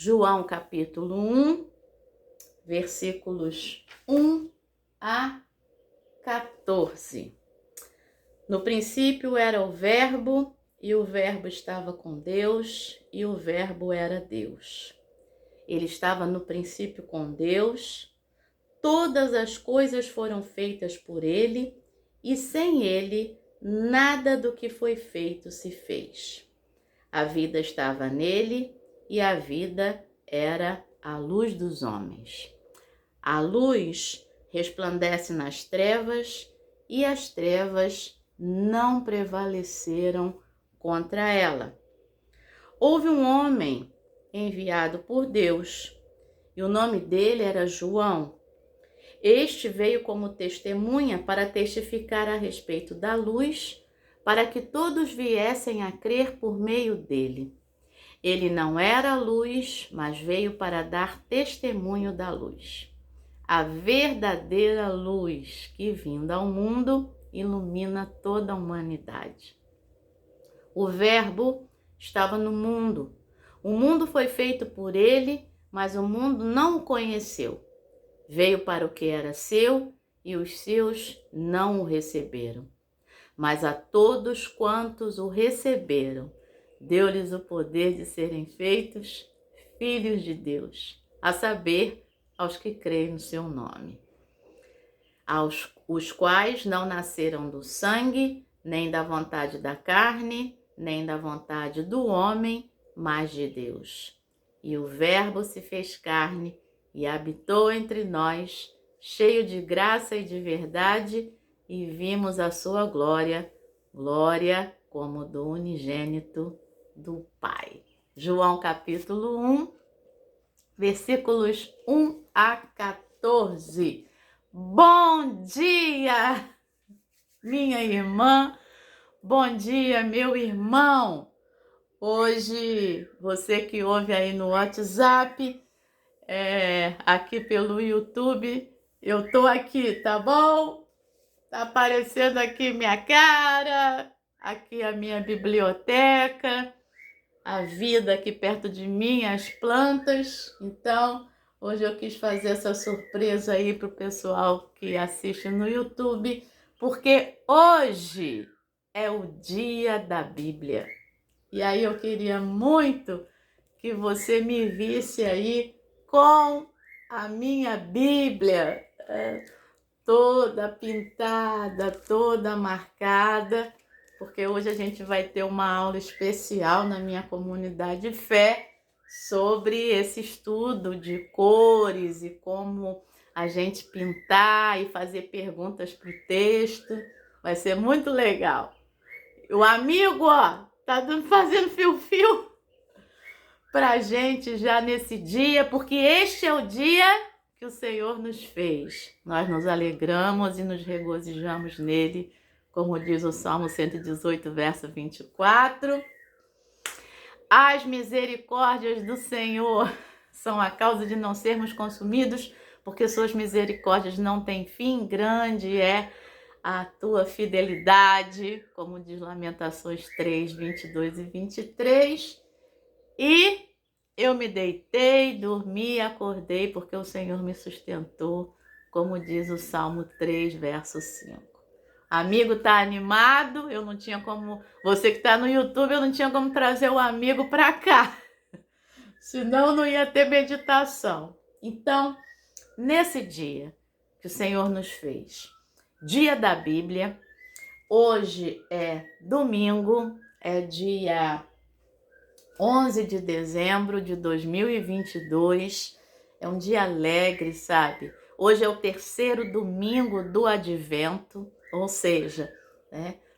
João capítulo 1, versículos 1 a 14. No princípio era o Verbo, e o Verbo estava com Deus, e o Verbo era Deus. Ele estava no princípio com Deus. Todas as coisas foram feitas por ele, e sem ele nada do que foi feito se fez. A vida estava nele, e a vida era a luz dos homens. A luz resplandece nas trevas, e as trevas não prevaleceram contra ela. Houve um homem enviado por Deus, e o nome dele era João. Este veio como testemunha para testificar a respeito da luz, para que todos viessem a crer por meio dele. Ele não era a luz, mas veio para dar testemunho da luz. A verdadeira luz que, vinda ao mundo, ilumina toda a humanidade. O Verbo estava no mundo. O mundo foi feito por ele, mas o mundo não o conheceu. Veio para o que era seu, e os seus não o receberam. Mas a todos quantos o receberam, deu-lhes o poder de serem feitos filhos de Deus, a saber, aos que creem no seu nome. Os quais não nasceram do sangue, nem da vontade da carne, nem da vontade do homem, mas de Deus. E o Verbo se fez carne e habitou entre nós, cheio de graça e de verdade, e vimos a sua glória, glória como do unigênito do Pai. João capítulo 1, versículos 1 a 14. Bom dia, minha irmã, bom dia, meu irmão. Hoje, você que ouve aí no WhatsApp, aqui pelo YouTube, eu tô aqui, tá bom? Tá aparecendo aqui minha cara, aqui a minha biblioteca, a vida aqui perto de mim, as plantas. Então, hoje eu quis fazer essa surpresa aí pro pessoal que assiste no YouTube, porque hoje é o dia da Bíblia. E aí eu queria muito que você me visse aí com a minha Bíblia, toda pintada, toda marcada, porque hoje a gente vai ter uma aula especial na minha comunidade de fé sobre esse estudo de cores e como a gente pintar e fazer perguntas para o texto. Vai ser muito legal. O amigo, ó, tá fazendo fio-fio pra gente já nesse dia, porque este é o dia que o Senhor nos fez. Nós nos alegramos e nos regozijamos nele, como diz o Salmo 118, verso 24. As misericórdias do Senhor são a causa de não sermos consumidos, porque suas misericórdias não têm fim. Grande é a tua fidelidade, como diz Lamentações 3, 22 e 23. E eu me deitei, dormi, acordei, porque o Senhor me sustentou, como diz o Salmo 3, verso 5. Amigo tá animado, eu não tinha como... Você que tá no YouTube, eu não tinha como trazer o amigo para cá, senão não ia ter meditação. Então, nesse dia que o Senhor nos fez, dia da Bíblia, hoje é domingo, é dia 11 de dezembro de 2022, é um dia alegre, sabe? Hoje é o terceiro domingo do Advento, ou seja,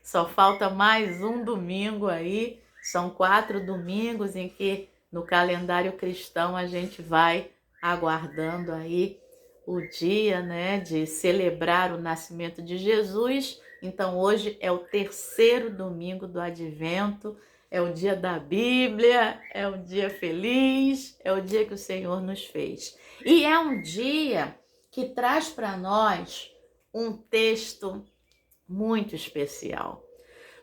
só falta mais um domingo aí, são 4 domingos em que no calendário cristão a gente vai aguardando aí o dia, de celebrar o nascimento de Jesus. Então hoje é o terceiro domingo do Advento, é o dia da Bíblia, é um dia feliz, é o dia que o Senhor nos fez. E é um dia que traz para nós um texto muito especial.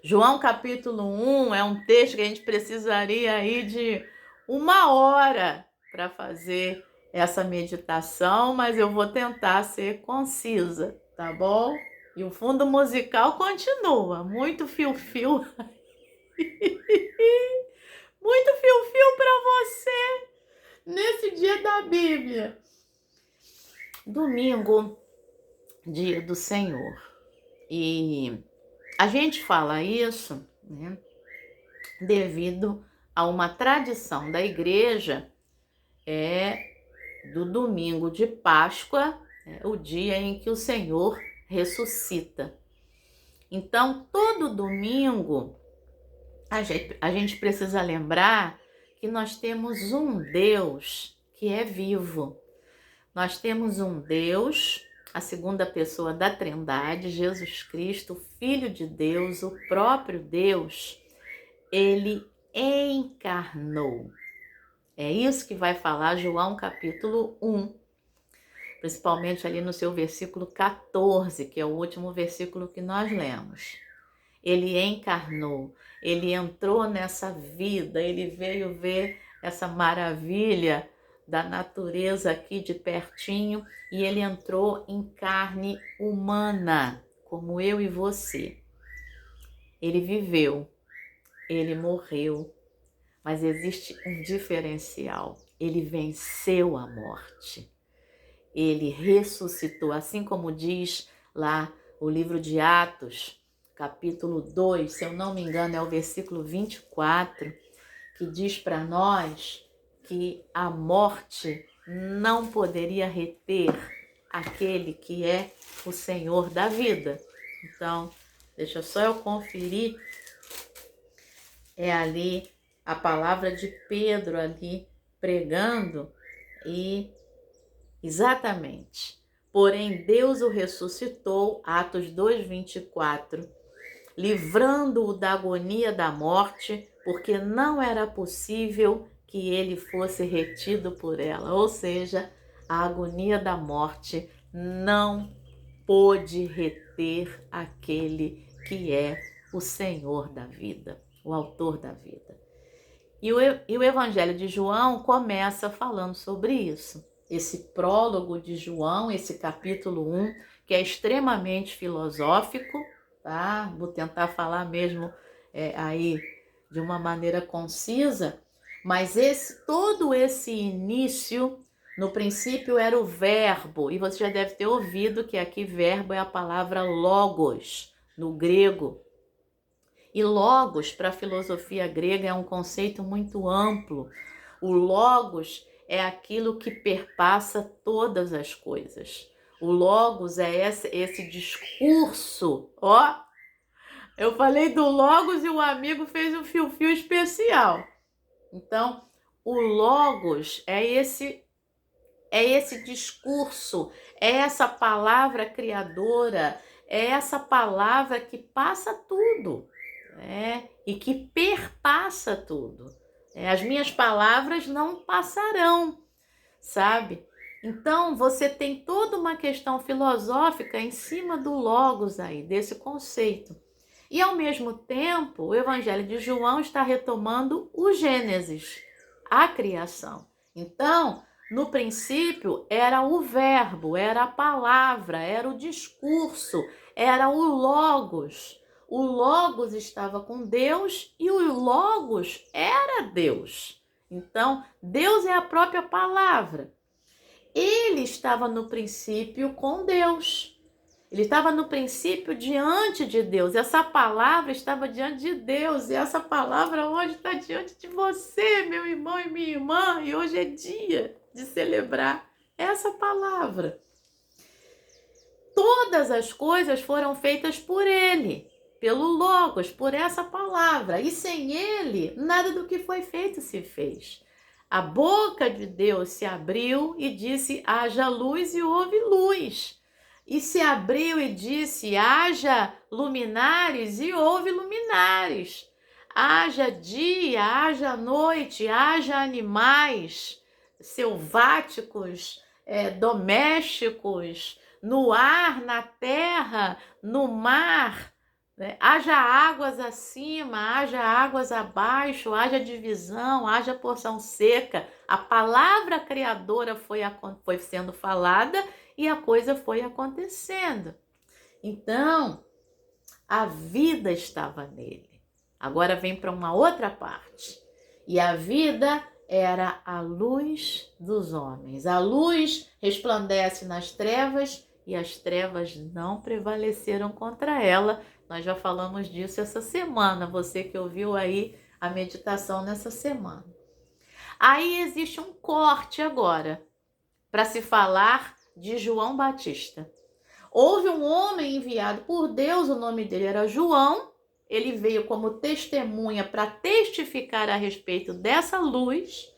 João capítulo 1 é um texto que a gente precisaria aí de 1 hora para fazer essa meditação, mas eu vou tentar ser concisa, tá bom? E o fundo musical continua, muito fio-fio, muito fio-fio para você nesse dia da Bíblia. Domingo, dia do Senhor. E a gente fala isso, né, devido a uma tradição da igreja, do domingo de Páscoa, o dia em que o Senhor ressuscita. Então, todo domingo, a gente precisa lembrar que nós temos um Deus que é vivo. Nós temos um Deus, a segunda pessoa da Trindade, Jesus Cristo, Filho de Deus, o próprio Deus, ele encarnou. É isso que vai falar João capítulo 1, principalmente ali no seu versículo 14, que é o último versículo que nós lemos. Ele encarnou, ele entrou nessa vida, ele veio ver essa maravilha da natureza aqui de pertinho e ele entrou em carne humana, como eu e você. Ele viveu, ele morreu, mas existe um diferencial. Ele venceu a morte. Ele ressuscitou, assim como diz lá o livro de Atos, capítulo 2, se eu não me engano, é o versículo 24, que diz para nós que a morte não poderia reter aquele que é o Senhor da vida. Então, deixa só eu conferir, é ali a palavra de Pedro ali pregando e exatamente. Porém, Deus o ressuscitou, Atos 2:24, livrando-o da agonia da morte, porque não era possível que ele fosse retido por ela. Ou seja, a agonia da morte não pôde reter aquele que é o Senhor da vida, o autor da vida. E o Evangelho de João começa falando sobre isso. Esse prólogo de João, esse capítulo 1, que é extremamente filosófico, tá? Vou tentar falar mesmo aí de uma maneira concisa, mas todo esse início, no princípio era o verbo, e você já deve ter ouvido que aqui verbo é a palavra logos, no grego. E logos, para a filosofia grega, é um conceito muito amplo. O logos é aquilo que perpassa todas as coisas. O logos é esse discurso. Ó, eu falei do logos e o amigo fez um fio-fio especial. Então, o logos é esse discurso, é essa palavra criadora, é essa palavra que passa tudo. E que perpassa tudo. As minhas palavras não passarão, sabe? Então, você tem toda uma questão filosófica em cima do logos aí, desse conceito. E, ao mesmo tempo, o Evangelho de João está retomando o Gênesis, a criação. Então, no princípio, era o verbo, era a palavra, era o discurso, era o logos. O Logos estava com Deus e o Logos era Deus. Então, Deus é a própria palavra. Ele estava no princípio com Deus. Ele estava no princípio diante de Deus. Essa palavra estava diante de Deus. E essa palavra hoje está diante de você, meu irmão e minha irmã. E hoje é dia de celebrar essa palavra. Todas as coisas foram feitas por Ele, pelo Logos, por essa palavra. E sem ele, nada do que foi feito se fez. A boca de Deus se abriu e disse, haja luz, e houve luz. E se abriu e disse, haja luminares, e houve luminares. Haja dia, haja noite, haja animais selváticos, domésticos, no ar, na terra, no mar, né? Haja águas acima, haja águas abaixo, haja divisão, haja porção seca. A palavra criadora foi sendo falada e a coisa foi acontecendo. Então, a vida estava nele. Agora vem para uma outra parte. E a vida era a luz dos homens. A luz resplandece nas trevas e as trevas não prevaleceram contra ela. Nós já falamos disso essa semana, você que ouviu aí a meditação nessa semana. Aí existe um corte agora para se falar de João Batista. Houve um homem enviado por Deus, o nome dele era João. Ele veio como testemunha para testificar a respeito dessa luz,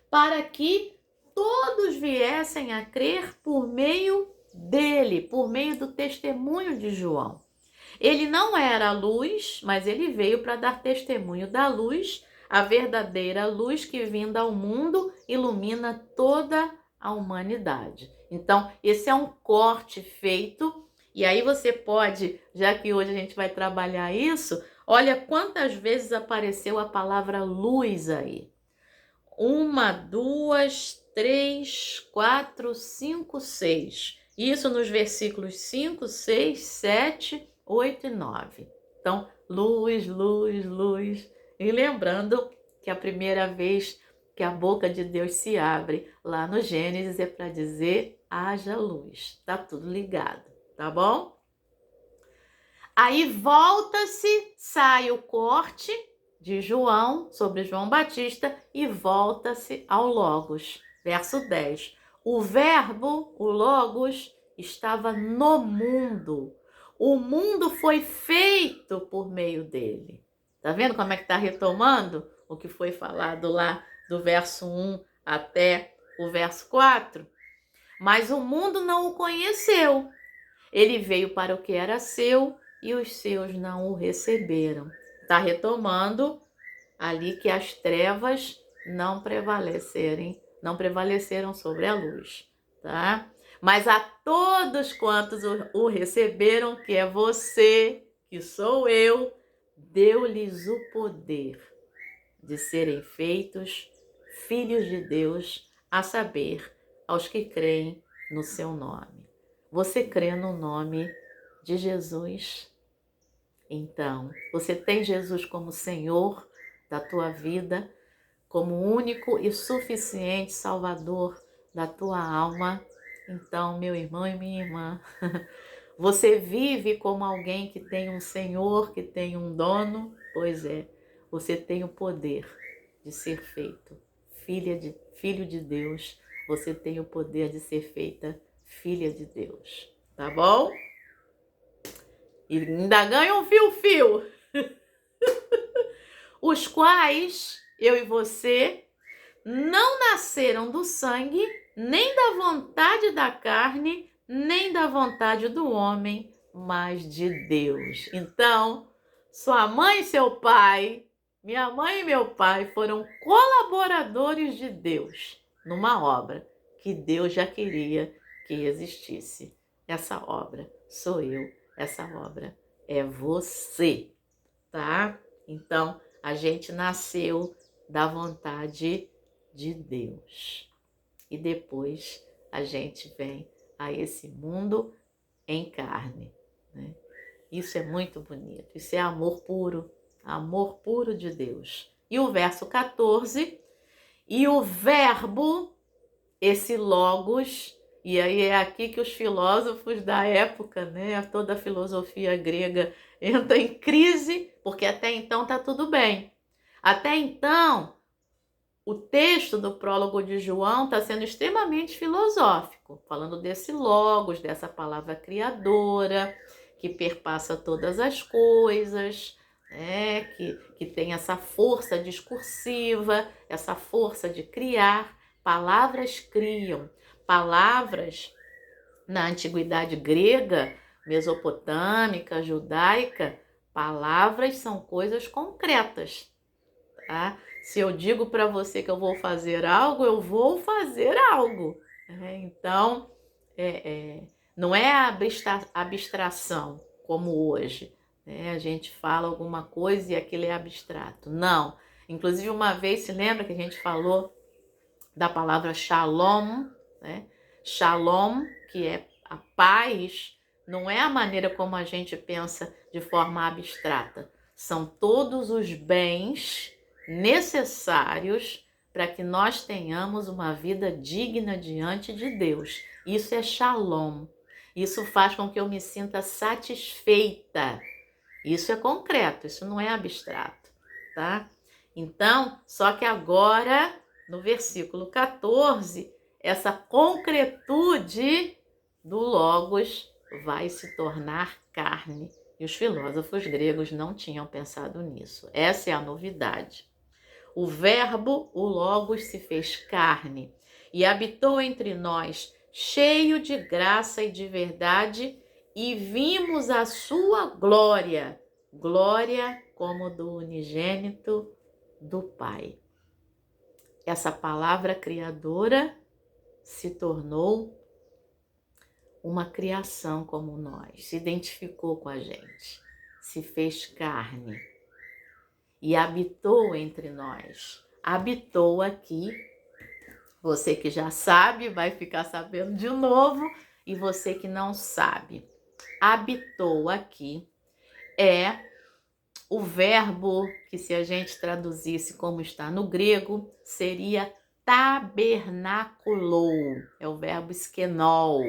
para que todos viessem a crer por meio dele, por meio do testemunho de João. Ele não era a luz, mas ele veio para dar testemunho da luz, a verdadeira luz que, vinda ao mundo, ilumina toda a humanidade. Então, esse é um corte feito, e aí você pode, já que hoje a gente vai trabalhar isso, olha quantas vezes apareceu a palavra luz aí. 1, 2, 3, 4, 5, 6. Isso nos versículos 5, 6, 7, 8 e 9. Então, luz, luz, luz. E lembrando que a primeira vez que a boca de Deus se abre lá no Gênesis é para dizer haja luz. Tá tudo ligado, tá bom? Aí volta-se, sai o corte de João, sobre João Batista, e volta-se ao Logos. Verso 10. O verbo, o Logos, estava no mundo. O mundo foi feito por meio dele. Tá vendo como é que tá retomando o que foi falado lá do verso 1 até o verso 4? Mas o mundo não o conheceu. Ele veio para o que era seu e os seus não o receberam. Está retomando ali que as trevas não prevaleceram sobre a luz, tá? Mas a todos quantos o receberam, que é você, que sou eu, deu-lhes o poder de serem feitos filhos de Deus, a saber, aos que creem no seu nome. Você crê no nome de Jesus? Então, você tem Jesus como Senhor da tua vida, como único e suficiente Salvador da tua alma? Então, meu irmão e minha irmã, você vive como alguém que tem um Senhor, que tem um dono? Pois é, você tem o poder de ser feito filho de Deus. Você tem o poder de ser feita filha de Deus, tá bom? E ainda ganha um fio-fio. Os quais, eu e você, não nasceram do sangue, nem da vontade da carne, nem da vontade do homem, mas de Deus. Então, sua mãe e seu pai, minha mãe e meu pai foram colaboradores de Deus numa obra que Deus já queria que existisse. Essa obra sou eu, essa obra é você, tá? Então, a gente nasceu da vontade de Deus. E depois a gente vem a esse mundo em carne, né? Isso é muito bonito. Isso é amor puro de Deus. E o verso 14, e o verbo, esse logos, e aí é aqui que os filósofos da época, né, toda a filosofia grega entra em crise, porque até então está tudo bem. Até então, o texto do prólogo de João está sendo extremamente filosófico, falando desse logos, dessa palavra criadora, que perpassa todas as coisas, né, que tem essa força discursiva, essa força de criar. Palavras criam. Palavras na antiguidade grega, mesopotâmica, judaica, palavras são coisas concretas, tá? Se eu digo para você que eu vou fazer algo, eu vou fazer algo. Então, não é abstração como hoje, né? A gente fala alguma coisa e aquilo é abstrato. Não. Inclusive, uma vez, se lembra que a gente falou da palavra shalom, né? Shalom, que é a paz, não é a maneira como a gente pensa de forma abstrata. São todos os bens necessários para que nós tenhamos uma vida digna diante de Deus. Isso é shalom. Isso faz com que eu me sinta satisfeita. Isso é concreto, isso não é abstrato, tá? Então, só que agora, no versículo 14, essa concretude do Logos vai se tornar carne. E os filósofos gregos não tinham pensado nisso. Essa é a novidade. O Verbo, o Logos, se fez carne e habitou entre nós, cheio de graça e de verdade, e vimos a sua glória, glória como do unigênito do Pai. Essa palavra criadora se tornou uma criação como nós, se identificou com a gente, se fez carne e habitou entre nós. Habitou aqui, você que já sabe vai ficar sabendo de novo, e você que não sabe. Habitou aqui é o verbo que, se a gente traduzisse como está no grego, seria tabernaculou. É o verbo skenol,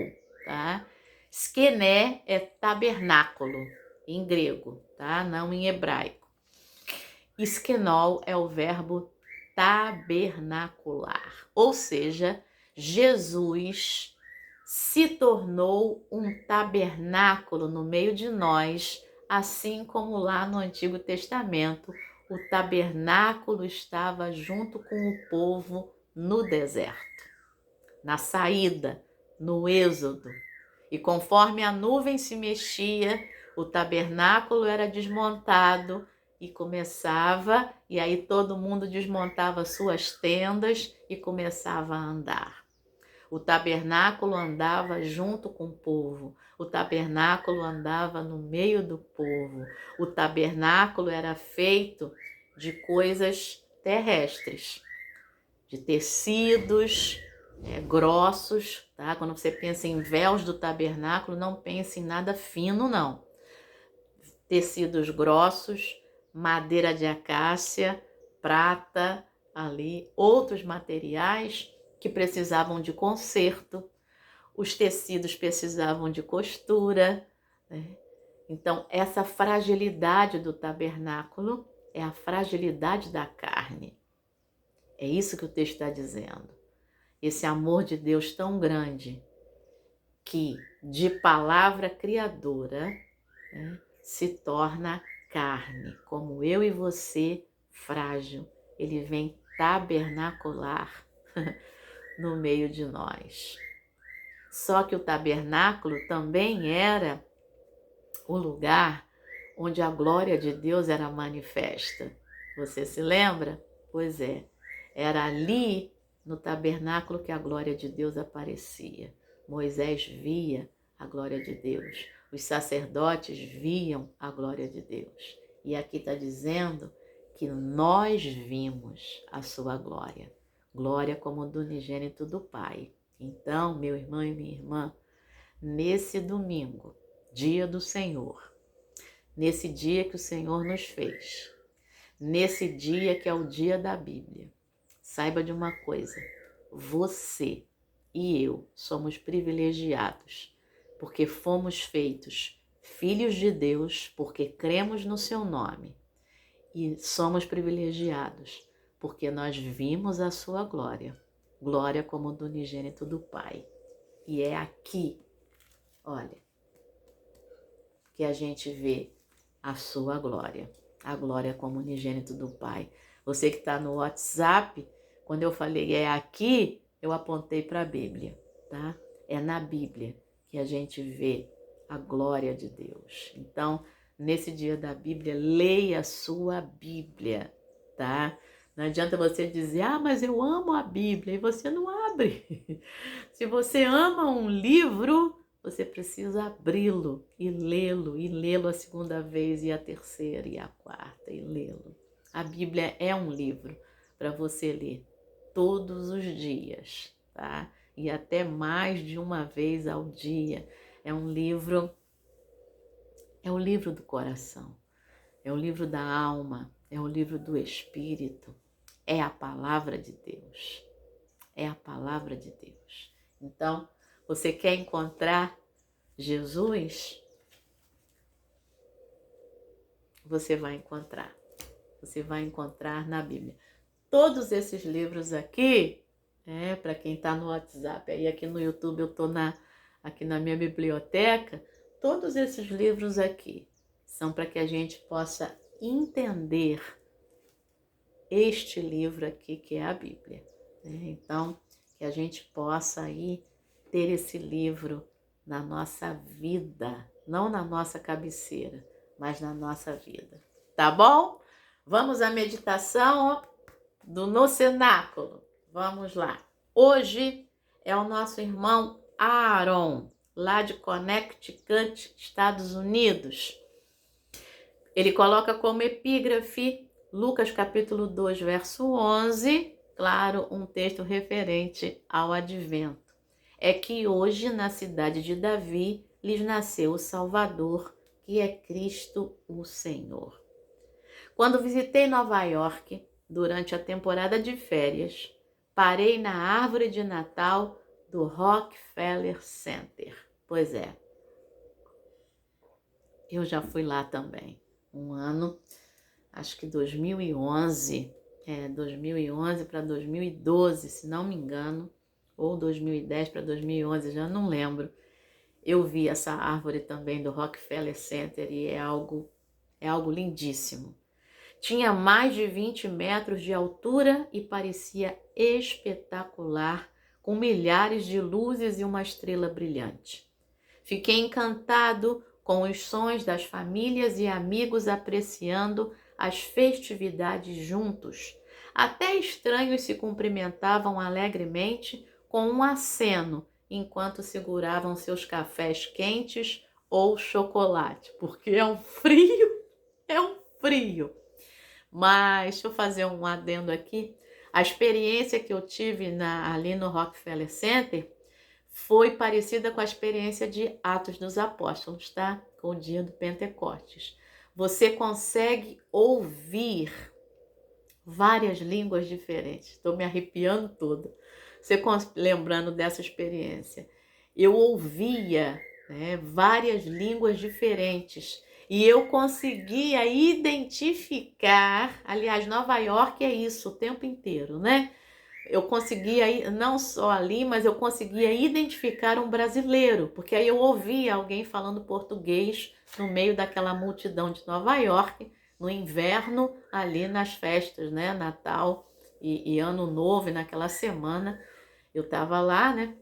tá? Skené é tabernáculo em grego, tá? Não em hebraico. Skenol é o verbo tabernacular, ou seja, Jesus se tornou um tabernáculo no meio de nós, assim como lá no Antigo Testamento o tabernáculo estava junto com o povo no deserto, na saída, no êxodo. E conforme a nuvem se mexia, o tabernáculo era desmontado e começava, e aí todo mundo desmontava suas tendas e começava a andar. O tabernáculo andava junto com o povo, o tabernáculo andava no meio do povo, o tabernáculo era feito de coisas terrestres, de tecidos grossos, tá? Quando você pensa em véus do tabernáculo, não pense em nada fino, não. Tecidos grossos, madeira de acácia, prata, ali, outros materiais que precisavam de conserto, os tecidos precisavam de costura, né? Então, essa fragilidade do tabernáculo é a fragilidade da carne. É isso que o texto está dizendo. Esse amor de Deus tão grande que, de palavra criadora, né, se torna carne, como eu e você, frágil. Ele vem tabernacular no meio de nós. Só que o tabernáculo também era o lugar onde a glória de Deus era manifesta. Você se lembra? Pois é, era ali no tabernáculo que a glória de Deus aparecia. Moisés via a glória de Deus. Os sacerdotes viam a glória de Deus. E aqui está dizendo que nós vimos a sua glória. Glória como do unigênito do Pai. Então, meu irmão e minha irmã, nesse domingo, dia do Senhor, nesse dia que o Senhor nos fez, nesse dia que é o dia da Bíblia, saiba de uma coisa, você e eu somos privilegiados, porque fomos feitos filhos de Deus, porque cremos no seu nome, e somos privilegiados, porque nós vimos a sua glória, glória como do unigênito do Pai. E é aqui, olha, que a gente vê a sua glória, a glória como unigênito do Pai. Você que está no WhatsApp, quando eu falei é aqui, eu apontei para a Bíblia, tá? É na Bíblia que a gente vê a glória de Deus. Então, nesse dia da Bíblia, leia a sua Bíblia, tá? Não adianta você dizer, mas eu amo a Bíblia, e você não abre. Se você ama um livro, você precisa abri-lo e lê-lo a segunda vez e a terceira e a quarta e lê-lo. A Bíblia é um livro para você ler todos os dias, tá? E até mais de uma vez ao dia. É um livro do coração, é o livro da alma, é o livro do Espírito, é a palavra de Deus, é a palavra de Deus. Então, você quer encontrar Jesus? Você vai encontrar na Bíblia. Todos esses livros aqui, para quem está no WhatsApp, aí aqui no YouTube eu estou aqui na minha biblioteca, todos esses livros aqui são para que a gente possa entender este livro aqui que é a Bíblia. Então, que a gente possa aí ter esse livro na nossa vida, não na nossa cabeceira, mas na nossa vida. Tá bom? Vamos à meditação no cenáculo. Vamos lá. Hoje é o nosso irmão Aaron, lá de Connecticut, Estados Unidos. Ele coloca como epígrafe Lucas capítulo 2, verso 11, claro, um texto referente ao advento. É que hoje na cidade de Davi lhes nasceu o Salvador, que é Cristo o Senhor. Quando visitei Nova York, durante a temporada de férias, parei na árvore de Natal do Rockefeller Center. Pois é, eu já fui lá também. Um ano, acho que 2011 para 2012, se não me engano, ou 2010 para 2011, já não lembro. Eu vi essa árvore também do Rockefeller Center e é algo lindíssimo. Tinha mais de 20 metros de altura e parecia espetacular, com milhares de luzes e uma estrela brilhante. Fiquei encantado com os sons das famílias e amigos apreciando as festividades juntos. Até estranhos se cumprimentavam alegremente com um aceno enquanto seguravam seus cafés quentes ou chocolate, porque é um frio. Mas deixa eu fazer um adendo aqui. A experiência que eu tive ali no Rockefeller Center foi parecida com a experiência de Atos dos Apóstolos, tá? Com o dia do Pentecostes. Você consegue ouvir várias línguas diferentes. Estou me arrepiando toda. Lembrando dessa experiência. Eu ouvia, várias línguas diferentes. E eu conseguia identificar, aliás, Nova York é isso o tempo inteiro, né? Eu conseguia, não só ali, mas eu conseguia identificar um brasileiro, porque aí eu ouvia alguém falando português no meio daquela multidão de Nova York, no inverno, ali nas festas, né? Natal e Ano Novo, e naquela semana eu estava lá, né?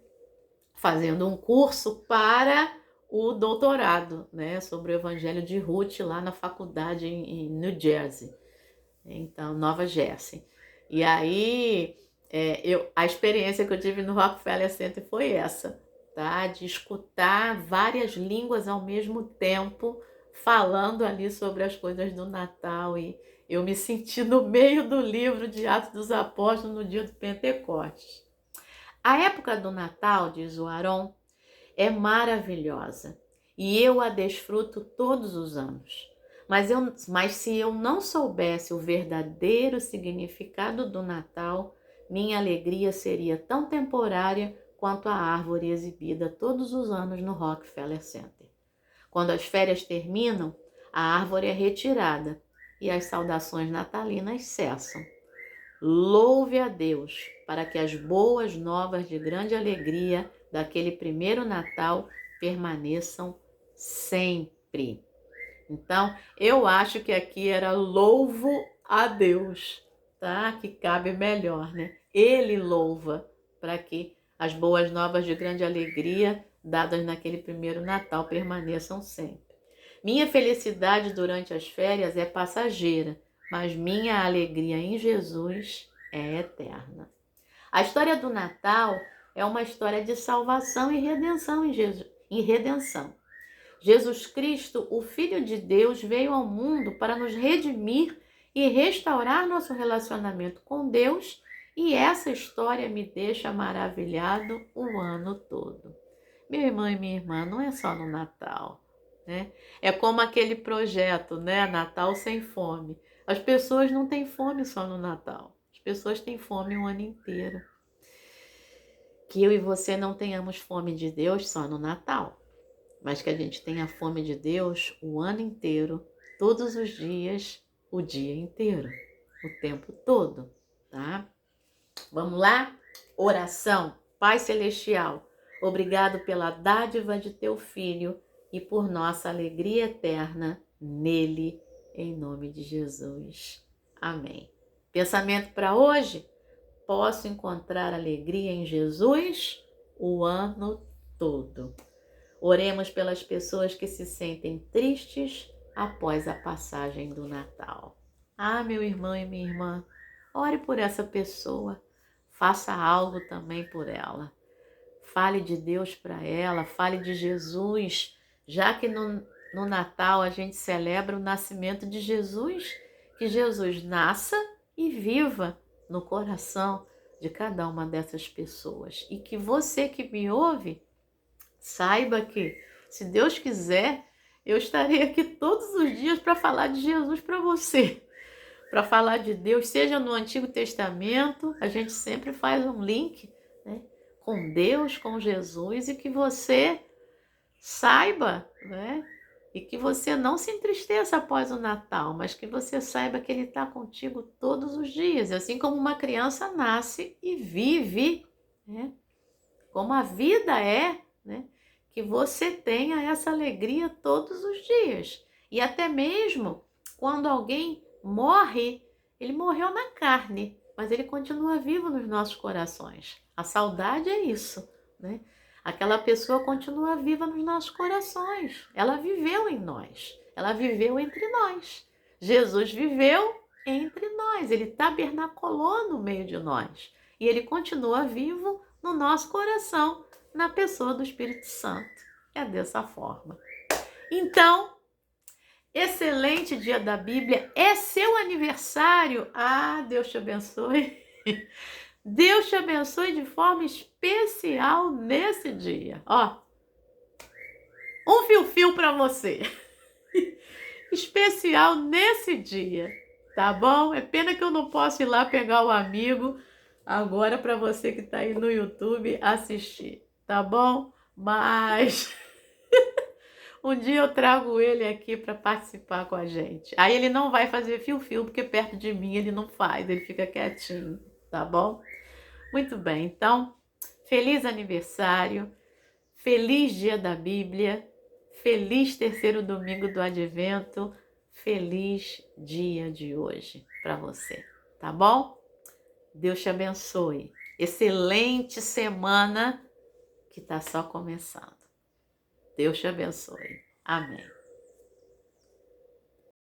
Fazendo um curso para o doutorado, né, sobre o Evangelho de Ruth lá na faculdade em New Jersey, então Nova Jersey. E aí a experiência que eu tive no Rockefeller Center foi essa, tá? De escutar várias línguas ao mesmo tempo, falando ali sobre as coisas do Natal, e eu me senti no meio do livro de Atos dos Apóstolos no dia do Pentecostes. A época do Natal, diz o Aaron, é maravilhosa e eu a desfruto todos os anos. Mas se eu não soubesse o verdadeiro significado do Natal, minha alegria seria tão temporária quanto a árvore exibida todos os anos no Rockefeller Center. Quando as férias terminam, a árvore é retirada e as saudações natalinas cessam. Louve a Deus para que as boas novas de grande alegria daquele primeiro Natal permaneçam sempre. Então, eu acho que aqui era louvo a Deus, tá? Que cabe melhor, né? Ele louva para que as boas novas de grande alegria dadas naquele primeiro Natal permaneçam sempre. Minha felicidade durante as férias é passageira, mas minha alegria em Jesus é eterna. A história do Natal é uma história de salvação e redenção em e redenção. Jesus Cristo, o Filho de Deus, veio ao mundo para nos redimir e restaurar nosso relacionamento com Deus, e essa história me deixa maravilhado o ano todo. Meu irmão e minha irmã, não é só no Natal, né? É como aquele projeto, né? Natal sem fome. As pessoas não têm fome só no Natal. As pessoas têm fome o ano inteiro. Que eu e você não tenhamos fome de Deus só no Natal, mas que a gente tenha fome de Deus o ano inteiro, todos os dias, o dia inteiro, o tempo todo, tá? Vamos lá? Oração. Pai Celestial, obrigado pela dádiva de teu Filho e por nossa alegria eterna nele, em nome de Jesus. Amém. Pensamento para hoje? Posso encontrar alegria em Jesus o ano todo. Oremos pelas pessoas que se sentem tristes após a passagem do Natal. Ah, meu irmão e minha irmã, ore por essa pessoa. Faça algo também por ela. Fale de Deus para ela, fale de Jesus, já que no Natal a gente celebra o nascimento de Jesus, que Jesus nasça e viva no coração de cada uma dessas pessoas. E que você que me ouve, saiba que, se Deus quiser, eu estarei aqui todos os dias para falar de Jesus para você. Para falar de Deus, seja no Antigo Testamento, a gente sempre faz um link, né, com Deus, com Jesus, e que você saiba, né, e que você não se entristeça após o Natal, mas que você saiba que Ele está contigo todos os dias, assim como uma criança nasce e vive, né, como a vida é, né, que você tenha essa alegria todos os dias. E até mesmo quando alguém morre, ele morreu na carne, mas ele continua vivo nos nossos corações. A saudade é isso, né? Aquela pessoa continua viva nos nossos corações. Ela viveu em nós. Ela viveu entre nós. Jesus viveu entre nós. Ele tabernaculou no meio de nós. E ele continua vivo no nosso coração, na pessoa do Espírito Santo. É dessa forma. Então, excelente dia da Bíblia. É seu aniversário. Ah, Deus te abençoe. Deus te abençoe de forma especial nesse dia. Ó, um fio-fio para você. Especial nesse dia, tá bom? É pena que eu não posso ir lá pegar o amigo agora para você que tá aí no YouTube assistir, tá bom? Mas um dia eu trago ele aqui para participar com a gente. Aí ele não vai fazer fio-fio, porque perto de mim ele não faz, ele fica quietinho, tá bom? Muito bem, então, feliz aniversário, feliz dia da Bíblia, feliz terceiro domingo do Advento, feliz dia de hoje para você, tá bom? Deus te abençoe. Excelente semana que está só começando. Deus te abençoe. Amém.